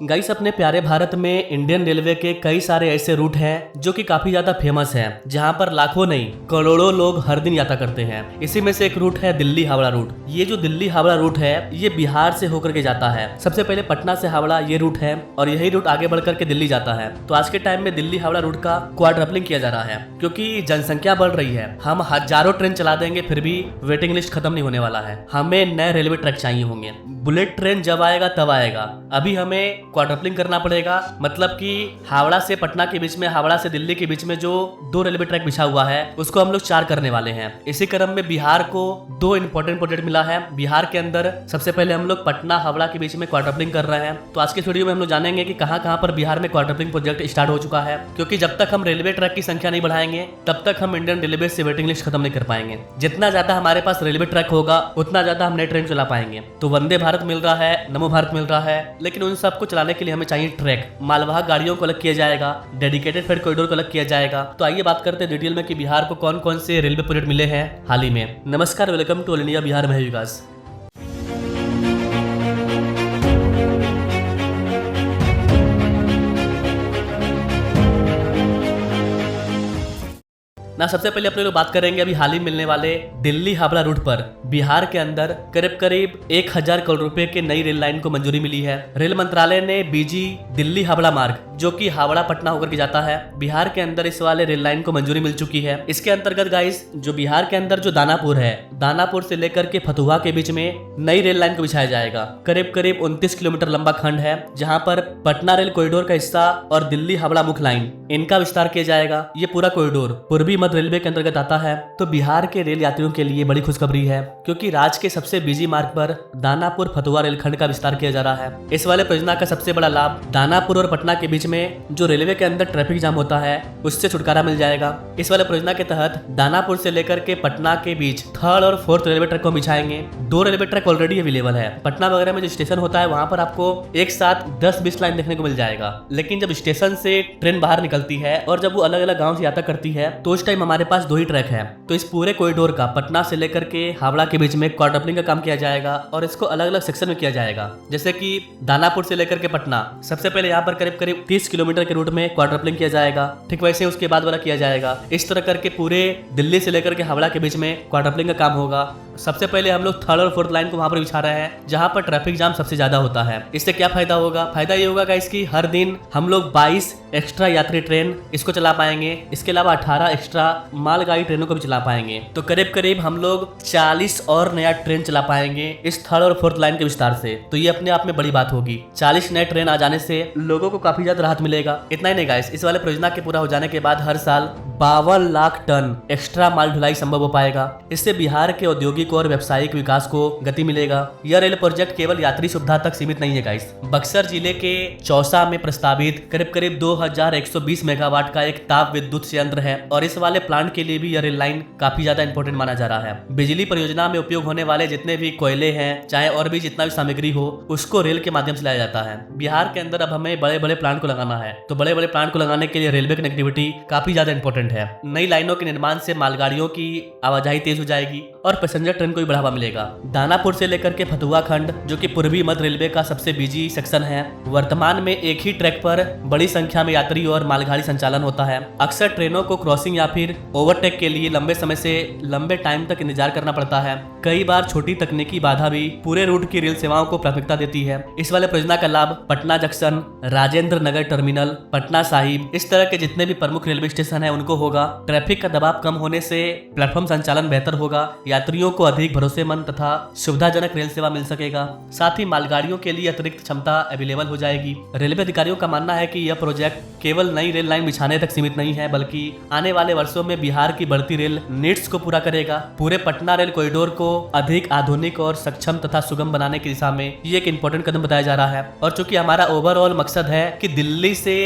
Guys, अपने प्यारे भारत में इंडियन रेलवे के कई सारे ऐसे रूट हैं जो कि काफी ज्यादा फेमस हैं, जहां पर लाखों नहीं करोड़ों लोग हर दिन यात्रा करते हैं। इसी में से एक रूट है दिल्ली हावड़ा रूट। ये जो दिल्ली हावड़ा रूट है ये बिहार से होकर के जाता है। सबसे पहले पटना से हावड़ा ये रूट है और यही रूट आगे बढ़ करके दिल्ली जाता है। तो आज के टाइम में दिल्ली हावड़ा रूट का क्वाड्रपलिंग किया जा रहा है क्योंकि जनसंख्या बढ़ रही है। हम हजारों ट्रेन चला देंगे फिर भी वेटिंग लिस्ट खत्म नहीं होने वाला है। हमें नए रेलवे ट्रैक चाहिए होंगे। बुलेट ट्रेन जब आएगा तब आएगा। अभी हमें क्वाड्रपलिंग करना पड़ेगा, मतलब कि हावड़ा से पटना के बीच में, हावड़ा से दिल्ली के बीच में जो 2 रेलवे ट्रैक बिछा हुआ है उसको हम लोग 4 करने वाले हैं। इसी क्रम में बिहार को 2 इंपॉर्टेंट प्रोजेक्ट मिला है। बिहार के अंदर सबसे पहले हम लोग पटना हावड़ा के बीच में क्वाड्रपलिंग कर रहे हैं। तो आज के वीडियो में हम लोग जानेंगे कि कहां पर बिहार में क्वाड्रपलिंग प्रोजेक्ट स्टार्ट हो चुका है, क्योंकि जब तक हम रेलवे ट्रैक की संख्या नहीं बढ़ाएंगे तब तक हम इंडियन रेलवे से वेटिंग लिस्ट खत्म नहीं कर पाएंगे। जितना ज्यादा हमारे पास रेलवे ट्रैक होगा उतना ज्यादा हम नए ट्रेन चला पाएंगे। तो वंदे भारत मिल रहा है, नमो भारत मिल रहा है, लेकिन उन सबको चलाने के लिए हमें चाहिए ट्रैक। मालवाहक गाड़ियों को अलग किया जाएगा, डेडिकेटेड फ्रेट कॉरिडोर को अलग किया जाएगा। तो आइए बात करते हैं डिटेल में कि बिहार को कौन कौन से रेलवे प्रोजेक्ट मिले हैं हाल ही में। नमस्कार, welcome to all India Bihar में विकास। सबसे पहले अपने लोग बात करेंगे अभी हाल ही मिलने वाले दिल्ली हावड़ा रूट पर। बिहार के अंदर करीब करीब 1000 करोड़ रुपए के नई रेल लाइन को मंजूरी मिली है। रेल मंत्रालय ने बीजी दिल्ली हावड़ा मार्ग, जो कि हावड़ा पटना होकर के जाता है, बिहार के अंदर इस वाले रेल लाइन को मंजूरी मिल चुकी है। इसके अंतर्गत गाइस, जो बिहार के अंदर जो दानापुर है, दानापुर से लेकर के फतुहा के बीच में नई रेल लाइन को बिछाया जाएगा। करीब करीब 29 किलोमीटर लंबा खंड है, जहां पर पटना रेल कॉरिडोर का हिस्सा और दिल्ली हावड़ा मुख्य लाइन, इनका विस्तार किया जाएगा। ये पूरा कॉरिडोर पूर्वी मध्य रेलवे के अंतर्गत आता है। तो बिहार के रेल यात्रियों के लिए बड़ी खुशखबरी है, क्योंकि राज्य के सबसे बिजी मार्ग पर दानापुर फतुहा रेलखंड का विस्तार किया जा रहा है। इस वाले परियोजना का सबसे बड़ा लाभ दानापुर और पटना के बीच में जो रेलवे के अंदर ट्रैफिक जाम होता है उससे छुटकारा मिल जाएगा। इस वाले परियोजना के तहत दानापुर से लेकर के पटना के बीच 3rd और 4th रेलवे ट्रैक को बिछाएंगे। 2 रेलवे ट्रैक ऑलरेडी अवेलेबल है। पटना वगैरह में जो स्टेशन होता है वहां पर आपको एक साथ 10-20 लाइन देखने को मिल जाएगा, लेकिन जब स्टेशन से ट्रेन बाहर निकलती है और जब वो अलग अलग गाँव से यात्रा करती है तो उस टाइम हमारे पास 2 ही ट्रैक है। तो इस पूरे कॉरिडोर का पटना से लेकर के हावड़ा के बीच में क्वाड्रपलिंग का काम किया जाएगा और इसको अलग अलग सेक्शन में किया जाएगा। जैसे कि दानापुर से लेकर के पटना, सबसे पहले यहाँ पर करीब करीब 30 किलोमीटर के रूट में क्वाड्रपलिंग किया जाएगा। ठीक वैसे उसके बाद वाला किया जाएगा। इस तरह करके पूरे दिल्ली से लेकर के हावड़ा के बीच में क्वाड्रपलिंग का काम होगा। सबसे पहले हम लोग 3rd और 4th लाइन को वहां पर बिछा रहे हैं, जहां पर ट्रैफिक जाम सबसे ज्यादा होता है। इससे क्या फायदा होगा? फायदा ये होगा इसकी हर दिन हम लोग 22 एक्स्ट्रा यात्री ट्रेन इसको चला पाएंगे। इसके अलावा 18 एक्स्ट्रा मालगाड़ी ट्रेनों को भी चला पाएंगे। तो करीब करीब हम लोग 40 और नया ट्रेन चला पाएंगे इस 3rd और 4th लाइन के विस्तार से। तो ये अपने आप में बड़ी बात होगी। 40 नए ट्रेन आ जाने से लोगों को काफी ज्यादा राहत मिलेगा। इतना ही नहीं गाइस, इस वाले परियोजना के पूरा हो जाने के बाद हर साल 52 लाख टन एक्स्ट्रा माल ढुलाई संभव हो पाएगा। इससे बिहार के औद्योगिक और व्यावसायिक विकास को गति मिलेगा। यह रेल प्रोजेक्ट केवल यात्री सुविधा तक सीमित नहीं है गाइस। बक्सर जिले के चौसा में प्रस्तावित करीब करीब 2120 मेगावाट का एक ताप विद्युत संयंत्र है और इस वाले प्लांट के लिए भी यह रेल लाइन काफी ज्यादा इंपॉर्टेंट माना जा रहा है। बिजली परियोजना में उपयोग होने वाले जितने भी कोयले हैं, चाहे और भी जितना भी सामग्री हो, उसको रेल के माध्यम से लाया जाता है। बिहार के अंदर अब हमें बड़े बड़े प्लांट को लगाना है, तो बड़े बड़े प्लांट को लगाने के लिए रेलवे कनेक्टिविटी काफी ज्यादा इंपॉर्टेंट है। नई लाइनों के निर्माण से मालगाड़ियों की आवाजाही तेज हो जाएगी और पैसेंजर ट्रेन को भी बढ़ावा मिलेगा। दानापुर से लेकर के फतुहा खंड, जो कि पूर्वी मध्य रेलवे का सबसे बिजी सेक्शन है, वर्तमान में एक ही ट्रैक पर बड़ी संख्या में यात्री और मालगाड़ी संचालन होता है। अक्सर ट्रेनों को क्रॉसिंग या फिर ओवरटेक के लिए लंबे समय से लंबे टाइम तक इंतजार करना पड़ता है। कई बार छोटी तकनीकी बाधा भी पूरे रूट की रेल सेवाओं को प्राथमिकता देती है। इस वाले परियोजना का लाभ पटना जंक्शन, राजेंद्र नगर टर्मिनल, पटना साहिब, इस तरह के जितने भी प्रमुख रेलवे स्टेशन है उनको होगा। ट्रैफिक का दबाव कम होने से प्लेटफॉर्म संचालन बेहतर होगा। यात्रियों को अधिक भरोसेमंद तथा सुविधाजनक रेल सेवा मिल सकेगा। साथ ही मालगाड़ियों के लिए अतिरिक्त क्षमता अवेलेबल हो जाएगी। रेलवे अधिकारियों का मानना है कि यह प्रोजेक्ट केवल नई रेल लाइन बिछाने तक सीमित नहीं है, बल्कि आने वाले वर्षों में बिहार की बढ़ती रेल नीड्स को पूरा करेगा। पूरे पटना रेल कॉरिडोर को अधिक आधुनिक और सक्षम तथा सुगम बनाने की दिशा में ये एक इंपॉर्टेंट कदम बताया जा रहा है। और चूंकि हमारा ओवरऑल मकसद है कि दिल्ली से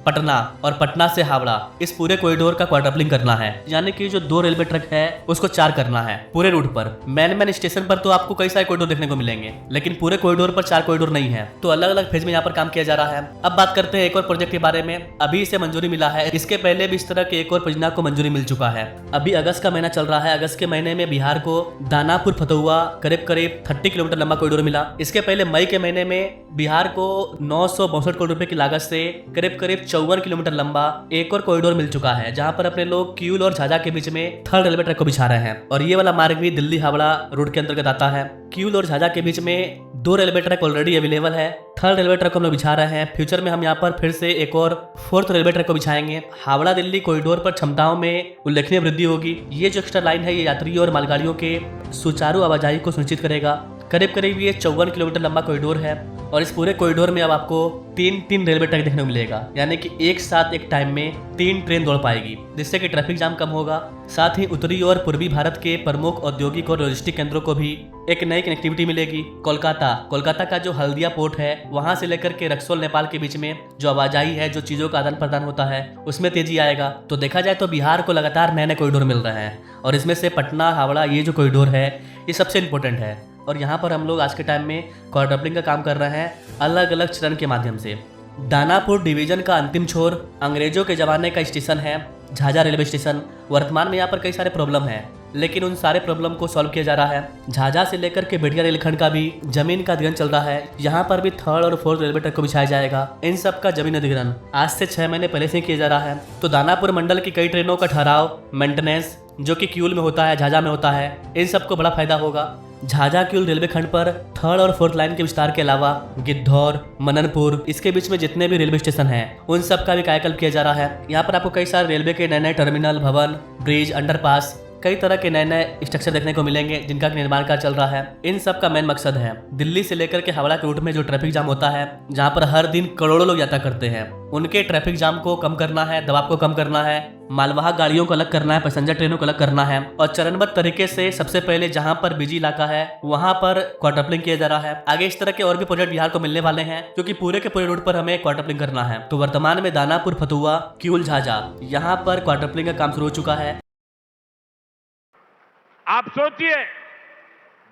पटना और पटना से हावड़ा, इस पूरे कॉरिडोर का क्वाड्रपलिंग करना है। यानी कि जो 2 रेलवे ट्रैक है उसको 4 करना है पूरे रूट पर। मेन स्टेशन पर तो आपको कई सारे कॉरिडोर देखने को मिलेंगे, लेकिन पूरे कॉरिडोर पर 4 कॉरिडोर नहीं है, तो अलग अलग फेज में यहाँ पर काम किया जा रहा है। अब बात करते हैं एक और प्रोजेक्ट के बारे में। अभी इसे मंजूरी मिला है, इसके पहले भी इस तरह के एक और परियोजना को मंजूरी मिल चुका है। अभी अगस्त का महीना चल रहा है, अगस्त के महीने में बिहार को दानापुर फतुहा करीब 30 किलोमीटर लंबा कॉरिडोर मिला। इसके पहले मई के महीने में बिहार को 962 करोड़ रुपए की लागत से करीब 54 किलोमीटर लंबा एक और कॉरिडोर मिल चुका है, जहां पर अपने लोग किऊल और झाझा के बीच में 3rd रेलवे ट्रैक को बिछा रहे हैं। और ये वाला मार्ग भी दिल्ली हावड़ा रूट के अंतर्गत आता है। किऊल और झाझा के बीच में 2 रेलवे ट्रैक ऑलरेडी अवेलेबल है, 3rd रेलवे ट्रैक को हम लोग बिछा रहे हैं। फ्यूचर में हम यहाँ पर फिर से एक और 4th रेलवे ट्रैक को बिछाएंगे। हावड़ा दिल्ली कॉरिडोर पर क्षमताओं में उल्लेखनीय वृद्धि होगी। ये जो एक्स्ट्रा लाइन है ये यात्रियों और मालगाड़ियों के सुचारू आवाजाही को सुनिश्चित करेगा। करीब करीब ये 54 किलोमीटर लंबा कॉरिडोर है और इस पूरे कॉरिडोर में अब आपको 3 रेलवे ट्रैक देखने को मिलेगा, यानी कि एक साथ एक टाइम में 3 ट्रेन दौड़ पाएगी, जिससे कि ट्रैफिक जाम कम होगा। साथ ही उत्तरी और पूर्वी भारत के प्रमुख औद्योगिक और लॉजिस्टिक केंद्रों को भी एक नई कनेक्टिविटी मिलेगी। कोलकाता का जो हल्दिया पोर्ट है वहां से लेकर के रक्सौल नेपाल के बीच में जो आवाजाही है, जो चीजों का आदान प्रदान होता है, उसमें तेजी आएगा। तो देखा जाए तो बिहार को लगातार नए नए कॉरिडोर मिल रहे हैं और इसमें से पटना हावड़ा ये जो कॉरिडोर है ये सबसे इंपॉर्टेंट है। और यहाँ पर हम लोग आज के टाइम में क्वाड्रपलिंग का काम कर रहे हैं अलग अलग चरण के माध्यम से। दानापुर डिवीजन का अंतिम छोर अंग्रेजों के जमाने का स्टेशन है झाझा रेलवे स्टेशन। वर्तमान में यहाँ पर कई सारे प्रॉब्लम हैं, लेकिन उन सारे प्रॉब्लम को सॉल्व किया जा रहा है। झाझा से लेकर के बेटिया रेलखंड का भी जमीन का अधिग्रहण चल रहा है। यहाँ पर भी 3rd और 4th रेलवे ट्रैक को बिछाया जाएगा। इन सब का जमीन अधिग्रहण आज से 6 महीने पहले से किया जा रहा है। तो दानापुर मंडल की कई ट्रेनों का ठहराव मेंटेनेंस जो कि किऊल में होता है, झाझा में होता है, इन सबको बड़ा फायदा होगा। झाझा किऊल रेलवे खंड पर 3rd और 4th लाइन के विस्तार के अलावा गिद्धौर, मननपुर, इसके बीच में जितने भी रेलवे स्टेशन हैं उन सब का भी कायाकल्प किया जा रहा है। यहाँ पर आपको कई सारे रेलवे के नए नए टर्मिनल, भवन, ब्रिज, अंडरपास, कई तरह के नए नए स्ट्रक्चर देखने को मिलेंगे जिनका निर्माण कार्य चल रहा है। इन सब का मेन मकसद है दिल्ली से लेकर के हावड़ा के रूट में जो ट्रैफिक जाम होता है, जहां पर हर दिन करोड़ों लोग यात्रा करते हैं, उनके ट्रैफिक जाम को कम करना है, दबाव को कम करना है, मालवाहक गाड़ियों को अलग करना है, पैसेंजर ट्रेनों को अलग करना है। और चरणबद्ध तरीके से सबसे पहले जहां पर बिजी इलाका है वहां पर क्वाड्रपलिंग किया जा रहा है। आगे इस तरह के और भी प्रोजेक्ट बिहार को मिलने वाले हैं, क्योंकि पूरे के पूरे रूट पर हमें क्वाड्रपलिंग करना है। तो वर्तमान में दानापुर फतुहा किऊल झाझा यहाँ पर क्वाड्रपलिंग का काम शुरू हो चुका है। आप सोचिए,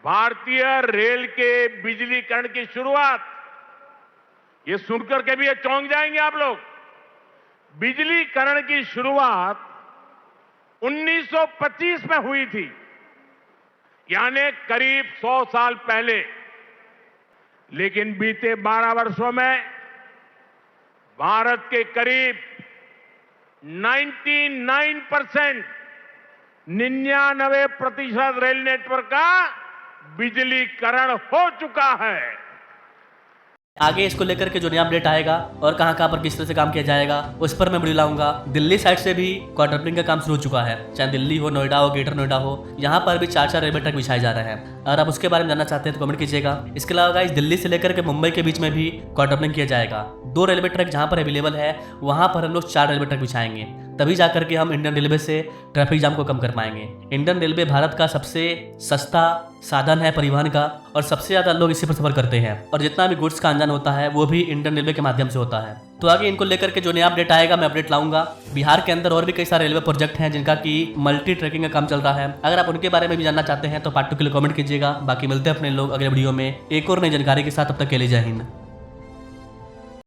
भारतीय रेल के बिजलीकरण की शुरुआत, ये सुनकर के भी ये चौंक जाएंगे आप लोग। बिजलीकरण की शुरुआत 1925 में हुई थी, यानी करीब 100 साल पहले। लेकिन बीते 12 वर्षों में भारत के करीब 99% रेल नेटवर्क का बिजलीकरण हो चुका है। आगे इसको लेकर के जो नया अपडेट आएगा और कहां कहां पर किस तरह से काम किया जाएगा उस पर मैं वीडियो लाऊंगा। दिल्ली साइड से भी क्वाड्रपलिंग का काम शुरू हो चुका है, चाहे दिल्ली हो, नोएडा हो, ग्रेटर नोएडा हो, यहाँ पर भी 4 रेलवे ट्रैक बिछाए जा रहे हैं। अगर आप उसके बारे में जानना चाहते हैं तो कमेंट कीजिएगा। इसके अलावा गाइस दिल्ली से लेकर के मुंबई के बीच में भी क्वाड्रपलिंग किया जाएगा। 2 रेलवे ट्रैक जहाँ पर अवेलेबल है वहाँ पर हम लोग 4 रेलवे ट्रैक बिछाएंगे, तभी जाकर के हम इंडियन रेलवे से ट्रैफिक जाम को कम कर पाएंगे। इंडियन रेलवे भारत का सबसे सस्ता साधन है परिवहन का और सबसे ज़्यादा लोग इसी पर सफर करते हैं और जितना भी गुड्स का आंदोलन होता है वो भी इंडियन रेलवे के माध्यम से होता है। तो आगे इनको लेकर के जो नया अपडेट आएगा मैं अपडेट लाऊंगा। बिहार के अंदर और भी कई सारे रेलवे प्रोजेक्ट हैं जिनका की मल्टी ट्रैकिंग का काम चल रहा है। अगर आप उनके बारे में भी जानना चाहते हैं तो पार्ट 2 के लिए कमेंट कीजिएगा। बाकी मिलते हैं अपने लोग अगले वीडियो में एक और नई जानकारी के साथ। अब तक के लिए जय हिंद।